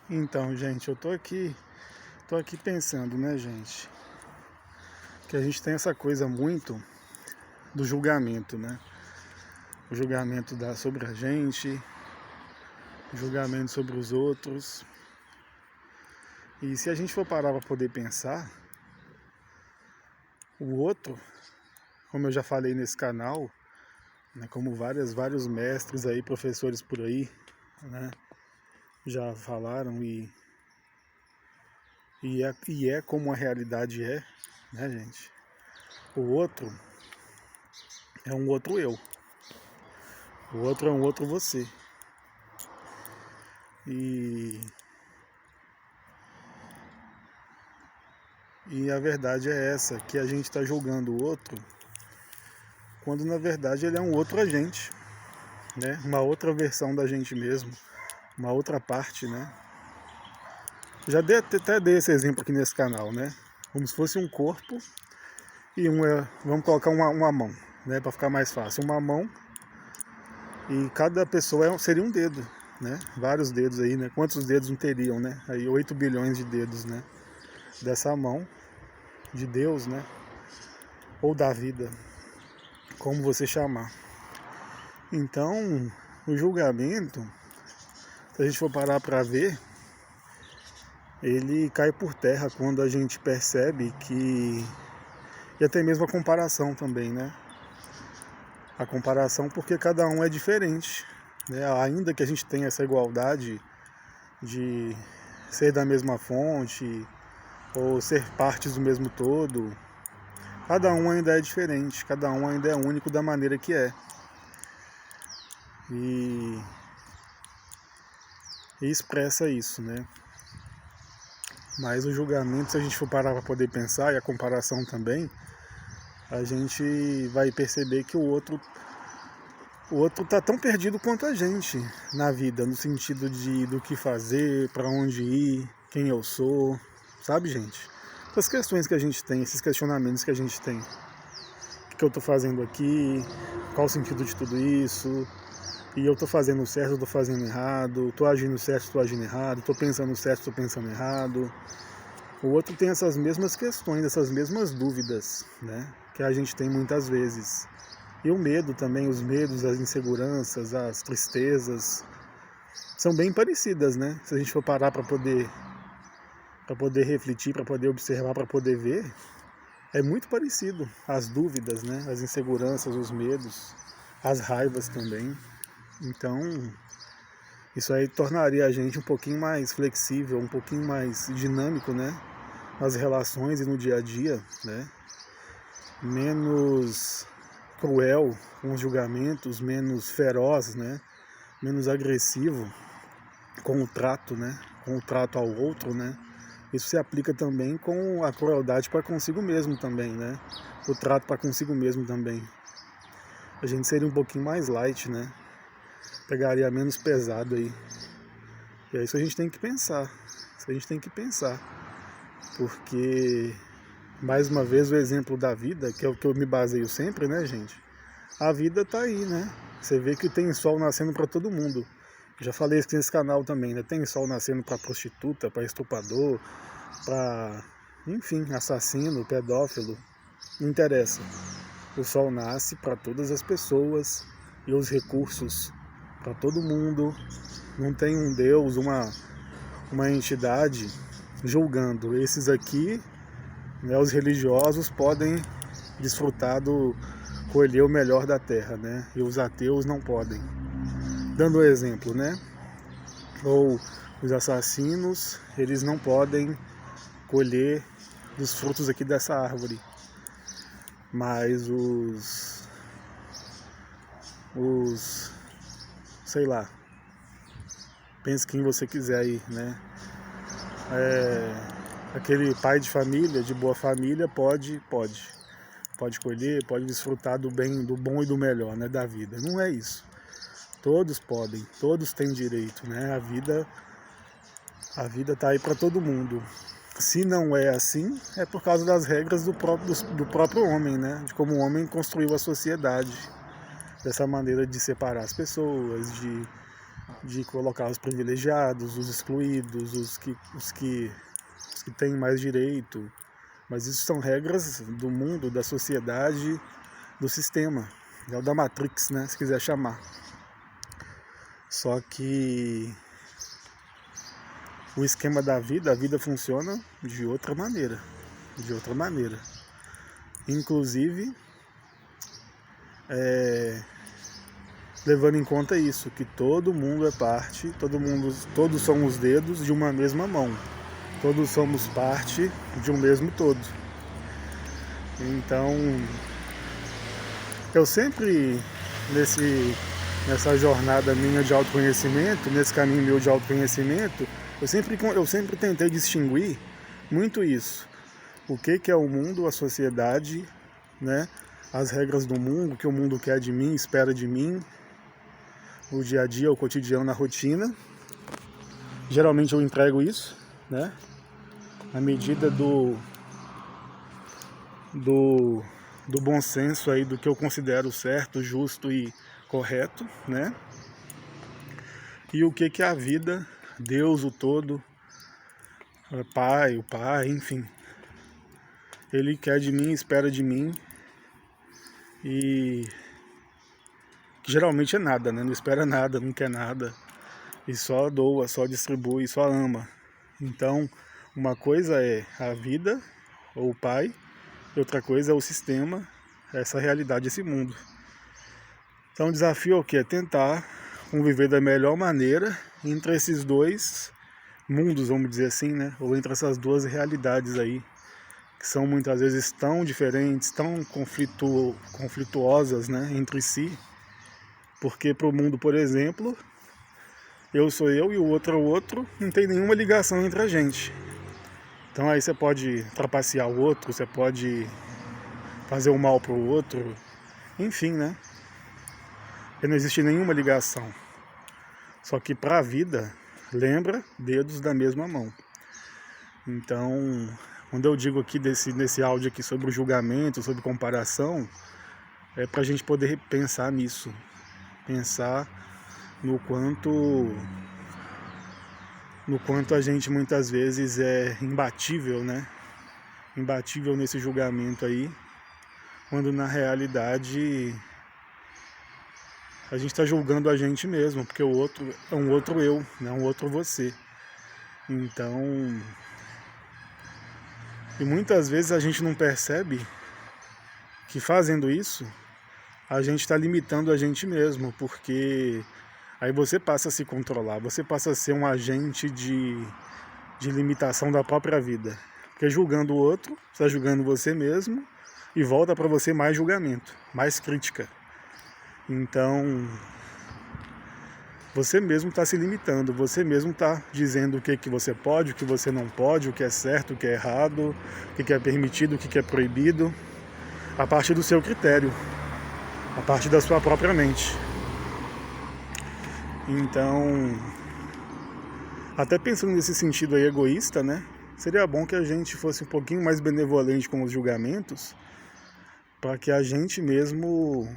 Então, gente, eu tô aqui pensando, né, gente, que a gente tem essa coisa muito do julgamento, né? O julgamento sobre a gente, o julgamento sobre os outros. E se a gente for parar para poder pensar, o outro, como eu já falei nesse canal, né, como vários mestres aí, professores por aí, né, já falaram e é como a realidade é, né, gente? O outro é um outro eu. O outro é um outro você. E, e a verdade é essa, que a gente está julgando o outro, quando na verdade ele é um outro agente, né? Uma outra versão da gente mesmo, uma outra parte, né? Até dei esse exemplo aqui nesse canal, né? Como se fosse um corpo e vamos colocar uma mão, né? Para ficar mais fácil. Uma mão e cada pessoa seria um dedo, né? Vários dedos aí, né? Quantos dedos não teriam, né? Aí 8 bilhões de dedos, né? Dessa mão de Deus, né? Ou da vida, como você chamar. Então, o julgamento, se a gente for parar para ver, ele cai por terra quando a gente percebe que... E até mesmo a comparação também, né? A comparação porque cada um é diferente, né? Ainda que a gente tenha essa igualdade de ser da mesma fonte ou ser partes do mesmo todo, cada um ainda é diferente, cada um ainda é único da maneira que é. E expressa isso, né? Mas o julgamento, se a gente for parar para poder pensar, e a comparação também, a gente vai perceber que o outro tá tão perdido quanto a gente na vida, no sentido do que fazer, para onde ir, quem eu sou, sabe, gente? Essas questões que a gente tem, esses questionamentos que a gente tem. O que eu tô fazendo aqui? Qual o sentido de tudo isso? E eu tô fazendo certo, eu tô fazendo errado, tô agindo certo, tô agindo errado, tô pensando certo, tô pensando errado. O outro tem essas mesmas questões, essas mesmas dúvidas, né? Que a gente tem muitas vezes. E o medo também, os medos, as inseguranças, as tristezas, são bem parecidas, né? Se a gente for parar para poder refletir, para poder observar, para poder ver, é muito parecido. As dúvidas, né? As inseguranças, os medos, as raivas também. Então, isso aí tornaria a gente um pouquinho mais flexível, um pouquinho mais dinâmico, né? Nas relações e no dia a dia, né? Menos cruel com os julgamentos, menos feroz, né? Menos agressivo com o trato, né? Com o trato ao outro, né? Isso se aplica também com a crueldade para consigo mesmo também, né? O trato para consigo mesmo também. A gente seria um pouquinho mais light, né? Pegaria menos pesado aí. E é isso que a gente tem que pensar. Isso a gente tem que pensar. Porque, mais uma vez, o exemplo da vida, que é o que eu me baseio sempre, né, gente? A vida tá aí, né? Você vê que tem sol nascendo para todo mundo. Já falei isso nesse canal também, né? Tem sol nascendo para prostituta, para estuprador, para, enfim, assassino, pedófilo. Não interessa. O sol nasce para todas as pessoas e os recursos para todo mundo. Não tem um Deus, uma entidade julgando. Esses aqui, né, os religiosos podem desfrutar colher o melhor da terra, né? E os ateus não podem. Dando um exemplo, né? Ou os assassinos, eles não podem colher dos frutos aqui dessa árvore. Mas sei lá, pense quem você quiser aí, né? Aquele pai de família, de boa família, pode colher, pode desfrutar do bem, do bom e do melhor, né, da vida. Não é isso. Todos podem, todos têm direito, né? A vida tá aí para todo mundo. Se não é assim, é por causa das regras do próprio homem, né? De como o homem construiu a sociedade. Dessa maneira de separar as pessoas, de colocar os privilegiados, os excluídos, os que têm mais direito. Mas isso são regras do mundo, da sociedade, do sistema. É o da Matrix, né? Se quiser chamar. Só que o esquema da vida, a vida funciona de outra maneira. De outra maneira. Inclusive, levando em conta isso, que todo mundo é parte, todos somos dedos de uma mesma mão. Todos somos parte de um mesmo todo. Então, eu sempre, nessa jornada minha de autoconhecimento, nesse caminho meu de autoconhecimento, eu sempre tentei distinguir muito isso. O que é o mundo, a sociedade, né? As regras do mundo, o que o mundo quer de mim, espera de mim, o dia a dia, o cotidiano, a rotina. Geralmente eu entrego isso, né? À medida do bom senso aí, do que eu considero certo, justo e correto, né? E o que é a vida, Deus, o todo, o Pai, enfim. Ele quer de mim, espera de mim, e que geralmente é nada, né? Não espera nada, não quer nada, e só doa, só distribui, só ama. Então, uma coisa é a vida, ou o Pai, e outra coisa é o sistema, essa realidade, esse mundo. Então o desafio é o quê? É tentar conviver da melhor maneira entre esses dois mundos, vamos dizer assim, né? Ou entre essas duas realidades aí, que são muitas vezes tão diferentes, tão conflituosas, né, entre si. Porque para o mundo, por exemplo, eu sou eu e o outro é o outro, não tem nenhuma ligação entre a gente. Então aí você pode trapacear o outro, você pode fazer o mal pro outro, enfim, né? Porque não existe nenhuma ligação. Só que para a vida, lembra, dedos da mesma mão. Então, quando eu digo aqui nesse áudio aqui sobre o julgamento, sobre comparação, é para a gente poder pensar nisso. Pensar no quanto a gente muitas vezes é imbatível, né? Imbatível nesse julgamento aí, quando na realidade a gente está julgando a gente mesmo, porque o outro é um outro eu, né? Um outro você. Então, e muitas vezes a gente não percebe que fazendo isso, a gente está limitando a gente mesmo, porque aí você passa a se controlar, você passa a ser um agente de limitação da própria vida. Porque julgando o outro, você está julgando você mesmo, e volta para você mais julgamento, mais crítica. Então, você mesmo está se limitando, você mesmo está dizendo o que você pode, o que você não pode, o que é certo, o que é errado, o que é permitido, o que é proibido, a partir do seu critério, a partir da sua própria mente. Então, até pensando nesse sentido aí egoísta, né? Seria bom que a gente fosse um pouquinho mais benevolente com os julgamentos, para que a gente mesmo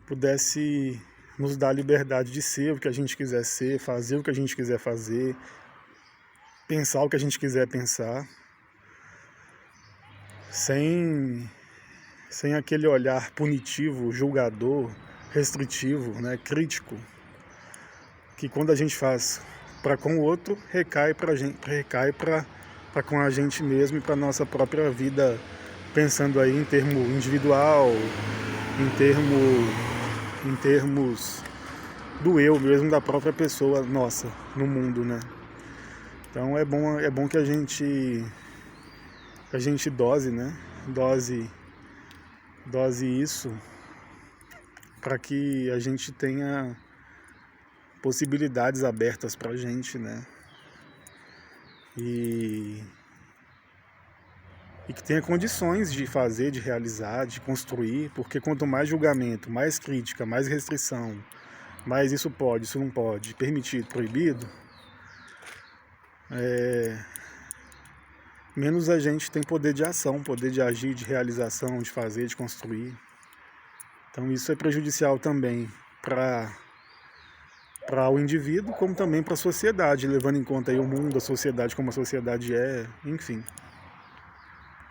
pudesse nos dar a liberdade de ser o que a gente quiser ser, fazer o que a gente quiser fazer, pensar o que a gente quiser pensar, sem aquele olhar punitivo, julgador, restritivo, né, crítico, que quando a gente faz para com o outro, recai para com a gente mesmo e para nossa própria vida, pensando aí em termo individual, em termos do eu mesmo, da própria pessoa nossa no mundo, né? Então é bom que a gente dose, né? Dose isso, para que a gente tenha possibilidades abertas pra gente, né? E que tenha condições de fazer, de realizar, de construir, porque quanto mais julgamento, mais crítica, mais restrição, mais isso pode, isso não pode, permitido, proibido, menos a gente tem poder de ação, poder de agir, de realização, de fazer, de construir. Então isso é prejudicial também para para o indivíduo, como também para a sociedade, levando em conta aí o mundo, a sociedade como a sociedade é, enfim.